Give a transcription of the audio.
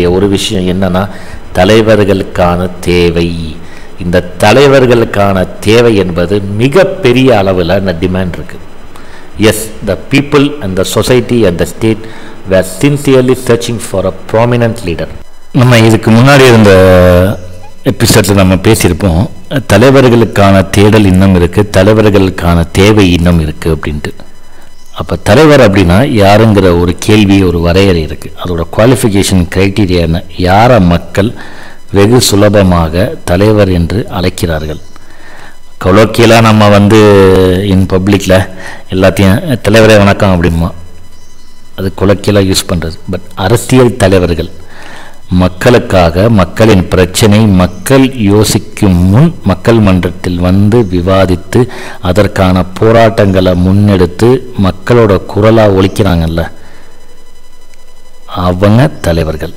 வேண்டிய ஒரு விஷயம் என்னன்னா, தலைவர்களுக்கான தேவை. இந்த தலைவர்களுக்கான தேவை என்பது மிகப்பெரிய அளவில் அந்த டிமாண்ட் இருக்குது. Yes, the people and the society and the state were sincerely searching for a prominent leader. நம்ம இதுக்கு முன்னாடி இருந்த எபிசோட்ஸில் நம்ம பேசியிருப்போம், தலைவர்களுக்கான தேடல் இன்னும் இருக்குது, தலைவர்களுக்கான தேவை இன்னும் இருக்குது அப்படின்ட்டு. அப்போ தலைவர் அப்படின்னா யாருங்கிற ஒரு கேள்வி, ஒரு வரையறை இருக்குது. அதோட குவாலிஃபிகேஷன் க்ரைட்டீரியா என்ன? யாரை மக்கள் வெகு சுலபமாக தலைவர் என்று அழைக்கிறார்கள்? கொலோக்கியலாக நம்ம இன் பப்ளிக்கில் எல்லாத்தையும் தலைவரே வணக்கம் அப்படிமா, அது கொலோக்கியலாக யூஸ் பண்ணுறது. பட் அரசியல் தலைவர்கள் மக்களுக்காக, மக்களின் பிரச்சனை மக்கள் யோசிக்கும் முன் மக்கள் மன்றத்தில் விவாதித்து அதற்கான போராட்டங்களை முன்னெடுத்து மக்களோட குரலாக ஒலிக்கிறாங்கல்ல, அவங்க தலைவர்கள்.